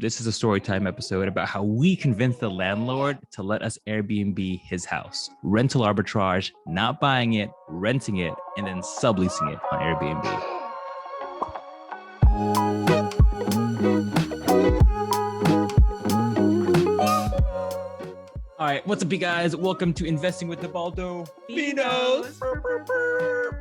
This is a story time episode about how we convinced the landlord to let us Airbnb his house. Rental arbitrage, not buying it, renting it, and then subleasing it on Airbnb. All right, what's up, you guys? Welcome to Investing with Nabaldo Finos.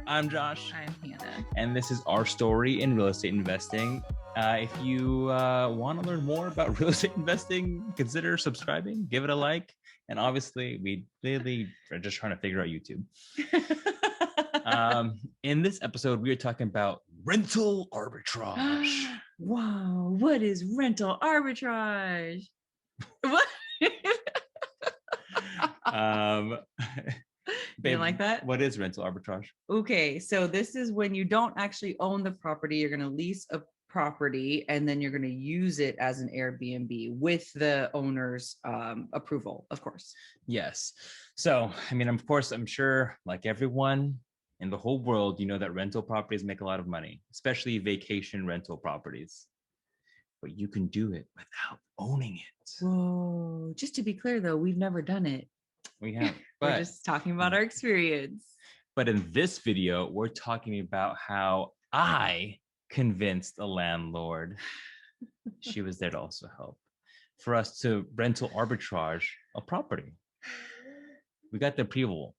I'm Josh. I'm Hannah. And this is our story in real estate investing. If you want to learn more about real estate investing, consider subscribing, give it a like. And obviously, we really are just trying to figure out YouTube. In this episode, we are talking about rental arbitrage. Wow, what is rental arbitrage? What? Babe, You like that? What is rental arbitrage? Okay, so this is when you don't actually own the property. You're going to lease a property and then you're going to use it as an Airbnb with the owner's approval, of course. Yes. So, I mean, of course, I'm sure like everyone in the whole world, you know that rental properties make a lot of money, especially vacation rental properties. But you can do it without owning it. Whoa, just to be clear though, we've never done it. We have. We're just talking about our experience. But in this video, we're talking about how I convinced the landlord, she was there to also help, for us to rental arbitrage a property. We got the approval,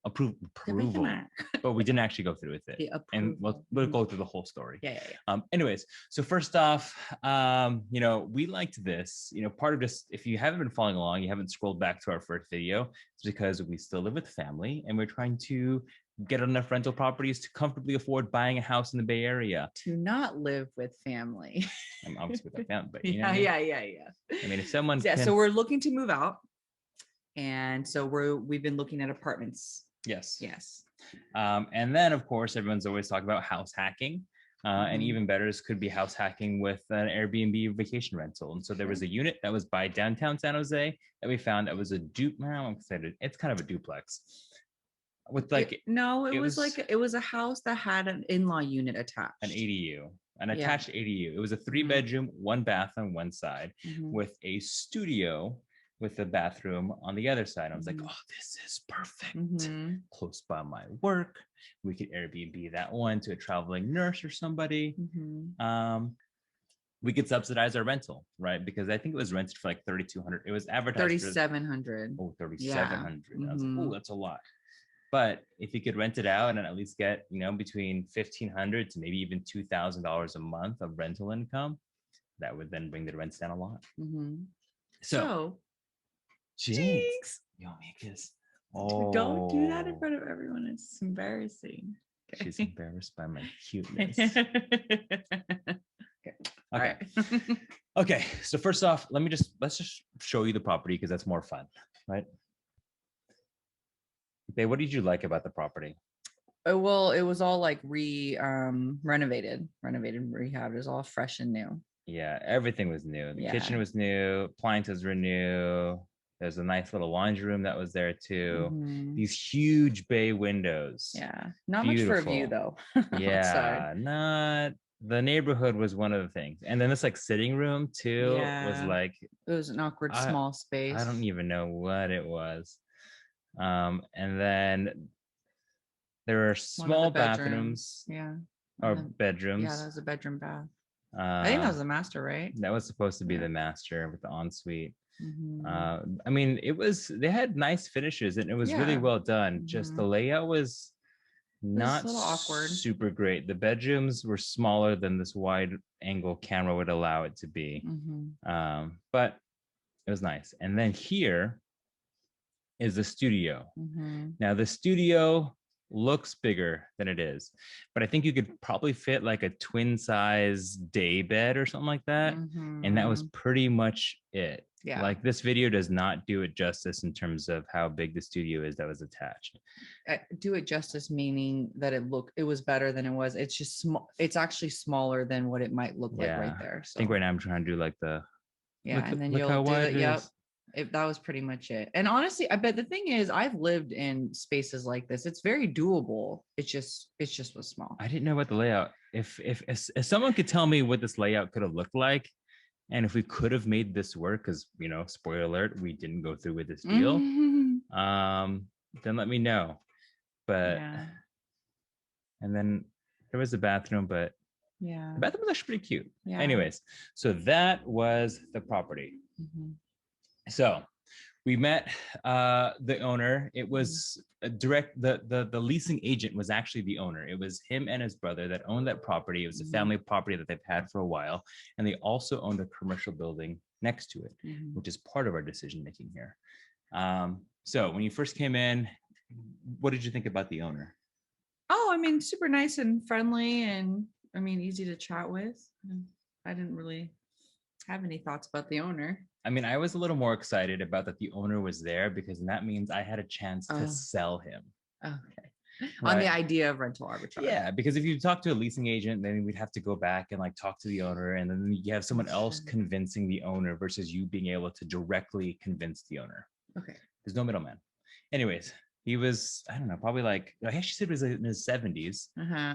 but we didn't actually go through with it. And we'll go through the whole story. Yeah. Anyways, so first off, we liked this. Part of this, if you haven't been following along, you haven't scrolled back to our first video, it's because we still live with family and we're trying to get enough rental properties to comfortably afford buying a house in the Bay Area. To not live with family. I'm obviously with my family, but yeah. I mean, if someone so we're looking to move out. And so we've been looking at apartments. Yes. And then, of course, everyone's always talking about house hacking. And even better, this could be house hacking with an Airbnb vacation rental. And so there was a unit that was by downtown San Jose that we found that was a it's kind of a duplex. With it was a house that had an in-law unit attached. An ADU. An attached ADU. It was a 3-bedroom, 1 bath on one side with a studio with the bathroom on the other side. I was like, oh, this is perfect. Close by my work. We could Airbnb that one to a traveling nurse or somebody. We could subsidize our rental, right? Because I think it was rented for like $3,200. It was advertised $3,700. Oh, $3,700. I was like, oh, that's a lot. But if you could rent it out and at least get, between $1,500 to maybe even $2,000 a month of rental income, that would then bring the rents down a lot. So Jinx. Yo, Mikas. Oh, don't do that in front of everyone. It's embarrassing. Okay. She's embarrassed by my cuteness. Okay. Okay. So first off, let's just show you the property because that's more fun, right? Babe, what did you like about the property? Well, it was all like renovated, rehabbed. It was all fresh and new. Yeah, everything was new. The kitchen was new. Appliances were new. There's a nice little laundry room that was there too. These huge bay windows. Yeah, not much for a view though. Yeah, not. The neighborhood was one of the things, and then this like sitting room too was like. It was an awkward small space. I don't even know what it was. And then there are small bathrooms. Yeah. Or bedrooms. Yeah, that was a bedroom bath. I think that was the master, right? That was supposed to be the master with the ensuite. I mean, they had nice finishes and it was really well done. Just the layout was not awkward. Super great. The bedrooms were smaller than this wide angle camera would allow it to be. But it was nice. And then here is the studio. Now the studio looks bigger than it is, but I think you could probably fit like a twin size day bed or something like that. And that was pretty much it. Yeah. Like this video does not do it justice in terms of how big the studio is that was attached. Do it justice meaning that it was better than it was. It's just small. It's actually smaller than what it might look like right there. So I think right now I'm trying to do like and then you'll do it. Yep. That was pretty much it. And honestly, I bet the thing is I've lived in spaces like this. It's very doable. It just was small. I didn't know about the layout. If someone could tell me what this layout could have looked like, And if we could have made this work, because, you know, spoiler alert, we didn't go through with this deal, then let me know. But, and then there was a bathroom, but the bathroom was actually pretty cute. Anyways, so that was the property. So we met the owner. It was a direct, the leasing agent was actually the owner. It was him and his brother that owned that property. It was a family property that they've had for a while. And they also owned a commercial building next to it, which is part of our decision making here. So when you first came in, what did you think about the owner? Oh, I mean, super nice and friendly, and I mean, easy to chat with. I didn't really have any thoughts about the owner. I mean, I was a little more excited about that the owner was there, because that means I had a chance to sell him. Okay. Right? On the idea of rental arbitrage. Yeah, because if you talk to a leasing agent, then we'd have to go back and like talk to the owner, and then you have someone else convincing the owner versus you being able to directly convince the owner. Okay. There's no middleman. Anyways, he was, I don't know, probably like, I actually said he was in his 70s.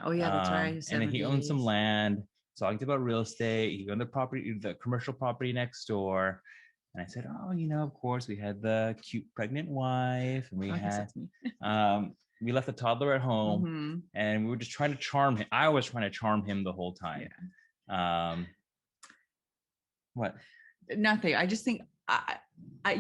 Oh yeah, that's right. And then he owned some land, talked about real estate. He owned the property, the commercial property next door. And I said, oh, you know, of course, we had the cute pregnant wife, and we had, we left the toddler at home, and we were just trying to charm him. I was trying to charm him the whole time. What? Nothing. I just think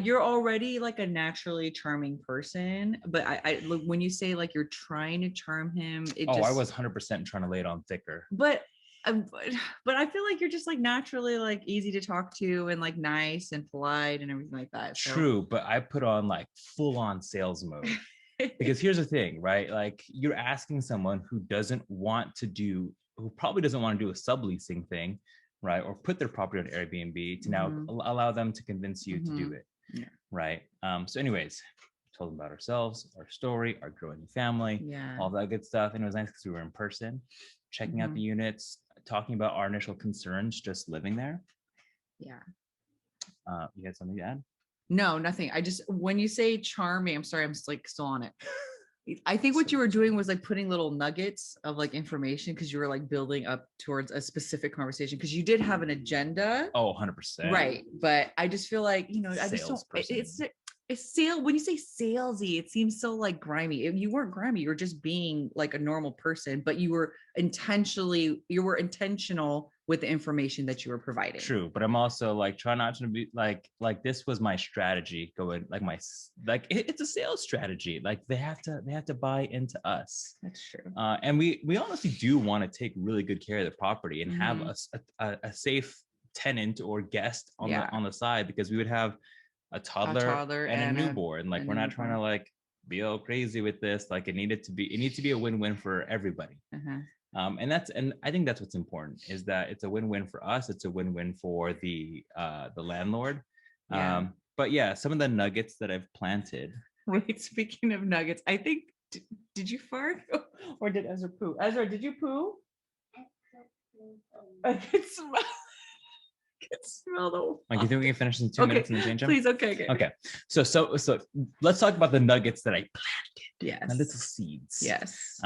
you're already like a naturally charming person, but I when you say like you're trying to charm him, I was 100% trying to lay it on thicker. But I feel like you're just like naturally like easy to talk to and like nice and polite and everything like that. So. True, but I put on like full on sales mode. Because here's the thing, right? Like you're asking someone who probably doesn't want to do a subleasing thing, right? Or put their property on Airbnb to now allow them to convince you to do it, right? So anyways, told them about ourselves, our story, our growing family, all that good stuff. And it was nice because we were in person, checking out the units, talking about our initial concerns, just living there. Yeah. You had something to add? No, nothing. I just, when you say charming, I'm sorry, I'm like still on it. I think what you were doing was like putting little nuggets of like information, because you were like building up towards a specific conversation, because you did have an agenda. Oh, 100%. Right. But I just feel like, you know, I just don't, it's sale. When you say salesy, it seems so like grimy. You weren't grimy. You were just being like a normal person, but you were intentional with the information that you were providing. True, but I'm also like trying not to be like this was my strategy going it's a sales strategy. Like they have to buy into us. That's true. And we honestly do want to take really good care of the property and have a safe tenant or guest on the side, because we would have a toddler and a newborn. Like we're not trying to like be all crazy with this. Like it needs to be a win-win for everybody. And I think that's what's important, is that it's a win-win for us. It's a win-win for the landlord. But yeah, some of the nuggets that I've planted. Wait, speaking of nuggets, I think, did you fart or did Ezra poo? Ezra, did you poo? I can smell. Like, you think we can finish in 2 minutes and then change them? Please, okay. So let's talk about the nuggets that I planted. Yes. And little seeds. Yes.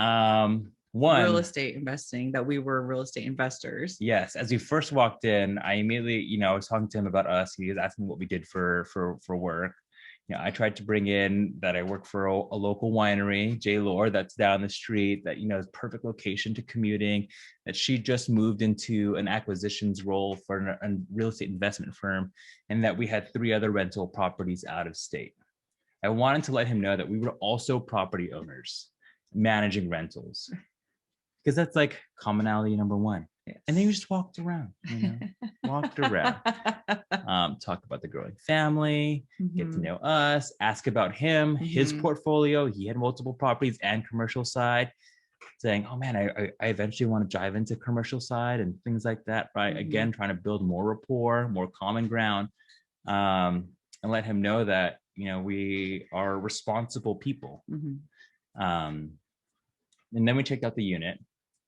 One, real estate investing, that we were real estate investors. Yes. As we first walked in, I immediately, I was talking to him about us. He was asking what we did for work. I tried to bring in that I work for a local winery, J. Lord, that's down the street, that, is perfect location to commuting, that she just moved into an acquisitions role for a real estate investment firm, and that we had 3 other rental properties out of state. I wanted to let him know that we were also property owners managing rentals, because that's like commonality number 1. Yes. And then you just walked around, talked about the growing family, get to know us, ask about him, his portfolio. He had multiple properties and commercial side, saying, oh man, I eventually want to dive into commercial side and things like that. Right. Again, trying to build more rapport, more common ground, and let him know that, we are responsible people. And then we checked out the unit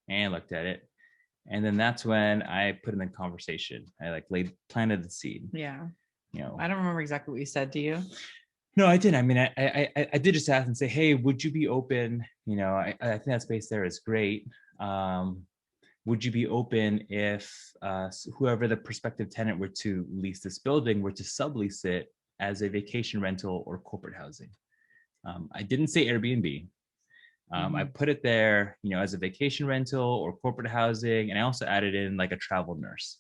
and looked at it. And then that's when I put him in conversation. I planted the seed. Yeah. I don't remember exactly what you said. Do you? No, I didn't. I mean, I did just ask and say, hey, would you be open? I think that space there is great. would you be open if whoever the prospective tenant were to lease this building were to sublease it as a vacation rental or corporate housing? I didn't say Airbnb. I put it there, as a vacation rental or corporate housing, and I also added in like a travel nurse.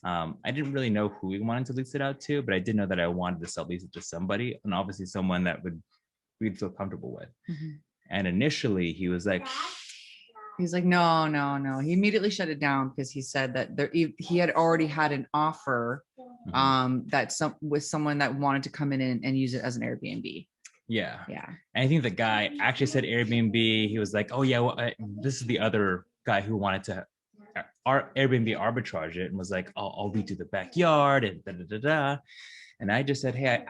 I didn't really know who we wanted to lease it out to, but I did know that I wanted to sublease it to somebody, and obviously someone that we'd feel comfortable with. And initially, he was like, no. He immediately shut it down because he said that he had already had an offer with someone that wanted to come in and use it as an Airbnb. Yeah. And I think the guy actually said Airbnb. He was like, oh yeah, well, this is the other guy who wanted to Airbnb arbitrage it, and was like, I'll redo the backyard and da da da da. And I just said, hey,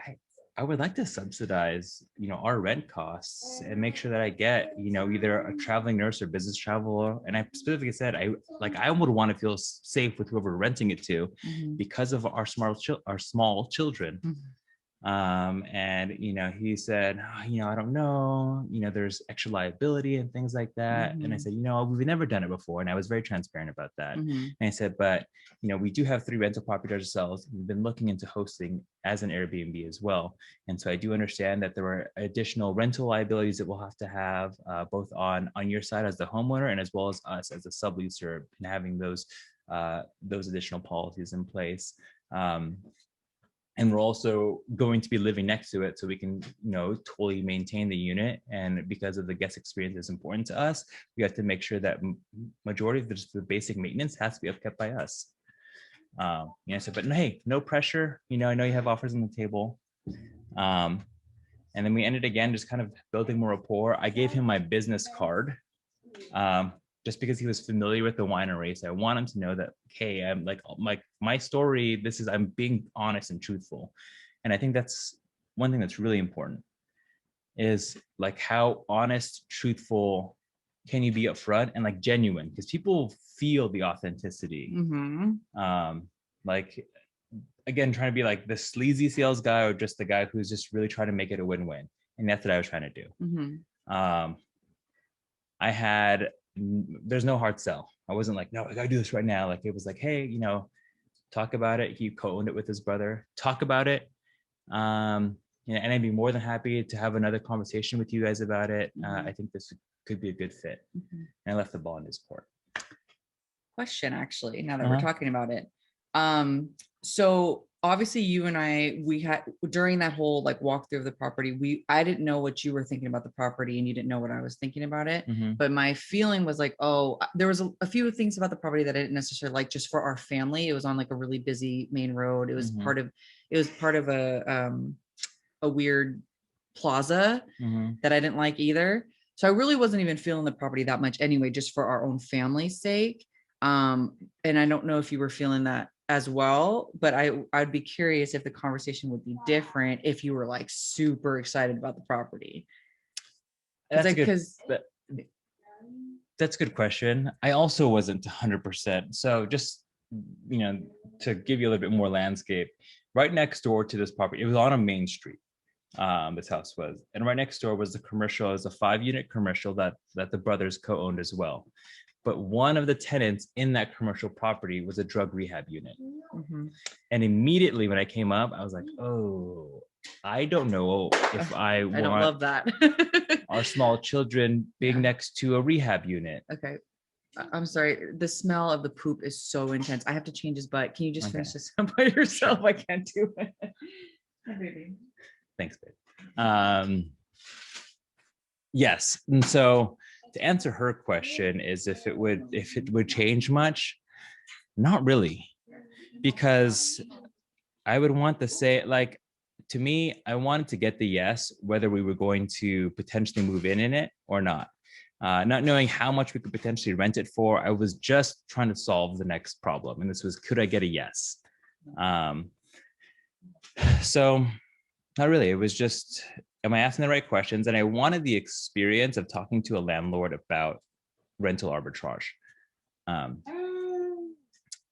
I would like to subsidize, our rent costs and make sure that I get, either a traveling nurse or business traveler. And I specifically said, I would want to feel safe with whoever we're renting it to because of our small children. And he said, I don't know, there's extra liability and things like that. And I said, we've never done it before, and I was very transparent about that. And I said, but we do have 3 rental properties ourselves. We've been looking into hosting as an Airbnb as well, and so I do understand that there are additional rental liabilities that we'll have to have both on your side as the homeowner and as well as us as a subleaser, and having those additional policies in place. And we're also going to be living next to it, so we can, totally maintain the unit. And because of the guest experience is important to us, we have to make sure that majority of the basic maintenance has to be upkept by us. So, but hey, no pressure. I know you have offers on the table. And then we ended again, just kind of building more rapport. I gave him my business card. Just because he was familiar with the winery. So I want him to know that, hey, I'm like my story, I'm being honest and truthful. And I think that's one thing that's really important, is like how honest, truthful can you be upfront and like genuine, because people feel the authenticity. Like, again, trying to be like the sleazy sales guy or just the guy who's just really trying to make it a win-win. And that's what I was trying to do. There's no hard sell. I wasn't like, no, I gotta do this right now. Like, it was like, hey, talk about it. He co-owned it with his brother. Talk about it. And I'd be more than happy to have another conversation with you guys about it. I think this could be a good fit. And I left the ball in his court. Question, actually, now that we're talking about it. So obviously you and we had, during that whole like walkthrough of the property, I didn't know what you were thinking about the property, and you didn't know what I was thinking about it. But my feeling was like, there was a few things about the property that I didn't necessarily like, just for our family. It was on like a really busy main road. It was part of a weird plaza that I didn't like either. So I really wasn't even feeling the property that much anyway, just for our own family's sake. And I don't know if you were feeling that as well, but I'd be curious if the conversation would be different if you were like super excited about the property. That's a good question. I also wasn't 100%. So just, to give you a little bit more landscape, right next door to this property, it was on a main street. This house was, and right next door was the commercial. It was a 5-unit commercial that the brothers co-owned as well. But one of the tenants in that commercial property was a drug rehab unit. And immediately when I came up, I was like, oh, I don't know if I want don't love that. our small children being next to a rehab unit. Okay. I'm sorry. The smell of the poop is so intense. I have to change his butt. Can you just finish this up by yourself? Sure. I can't do it. Hi, baby. Thanks, babe. Yes. And so to answer her question is if it would change much, not really, because I would want to say, like, to me, I wanted to get the yes, whether we were going to potentially move in it or not. Not knowing how much we could potentially rent it for, I was just trying to solve the next problem. And this was, could I get a yes? So not really. It was just, am I asking the right questions? And I wanted the experience of talking to a landlord about rental arbitrage.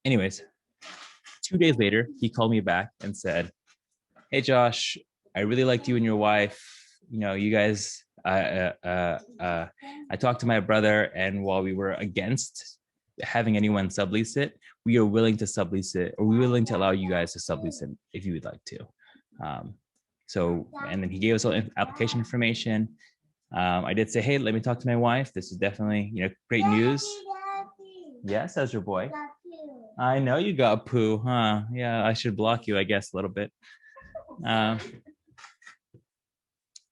Anyways, 2 days later, he called me back and said, hey, Josh, I really liked you and your wife. You guys, I talked to my brother, and while we were against having anyone sublease it, we are willing to sublease it, or we're willing to allow you guys to sublease it if you would like to. So, and then he gave us all application information. I did say, hey, let me talk to my wife. This is definitely, great news. Yes, how's your boy? I know you got poo, huh? Yeah, I should block you, I guess, a little bit.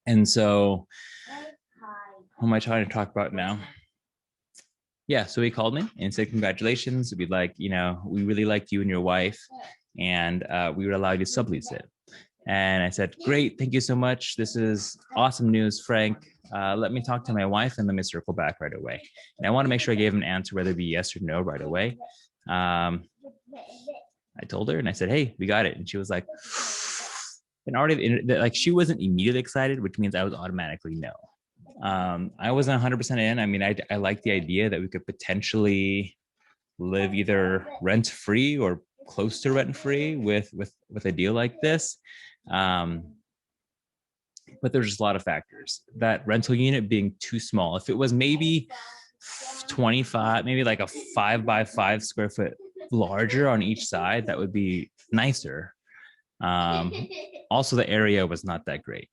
And so, who am I trying to talk about now? Yeah, so he called me and said, congratulations. We'd like, we really liked you and your wife, and we would allow you to sublease it. And I said, great, thank you so much. This is awesome news, Frank. Let me talk to my wife and let me circle back right away. And I want to make sure I gave him an answer, whether it be yes or no right away. I told her and I said, hey, we got it. And she was like, and already, like, she wasn't immediately excited, which means I was automatically no. I wasn't 100% in. I mean, I like the idea that we could potentially live either rent free or close to rent free with a deal like this. But there's just a lot of factors. That rental unit being too small. If it was maybe 25, maybe like a 5 by 5 square foot larger on each side, that would be nicer. Also, the area was not that great.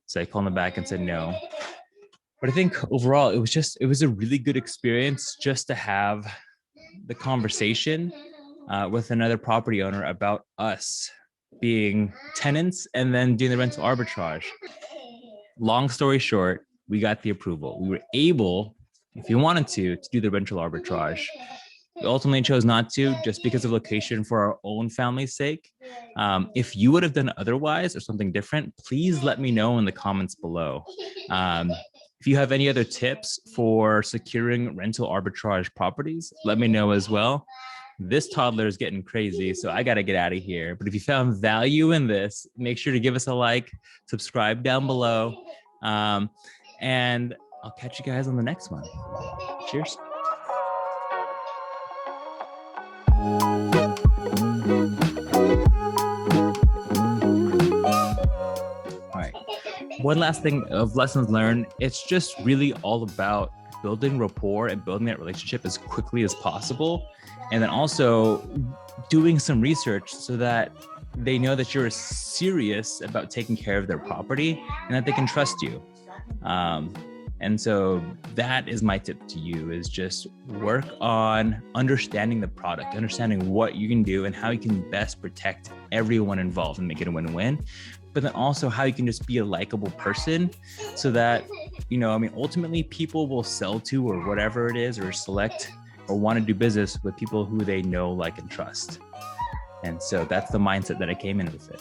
So I called them back and said no. But I think overall, it was a really good experience just to have the conversation with another property owner about us being tenants and then doing the rental arbitrage. Long story short, we got the approval. We were able, if you wanted to do the rental arbitrage. We ultimately chose not to, just because of location for our own family's sake. If you would have done otherwise or something different, please let me know in the comments below. If you have any other tips for securing rental arbitrage properties, let me know as well. This toddler is getting crazy, so I got to get out of here. But if you found value in this, make sure to give us a like, subscribe down below, and I'll catch you guys on the next one. Cheers. All right. One last thing of lessons learned. It's just really all about building rapport and building that relationship as quickly as possible. And then also doing some research so that they know that you're serious about taking care of their property and that they can trust you. And so that is my tip to you, is just work on understanding the product, understanding what you can do and how you can best protect everyone involved and make it a win-win. But then also how you can just be a likable person so that, ultimately people will sell to or whatever it is, or select or want to do business with people who they know, like, and trust. And so that's the mindset that I came in with it.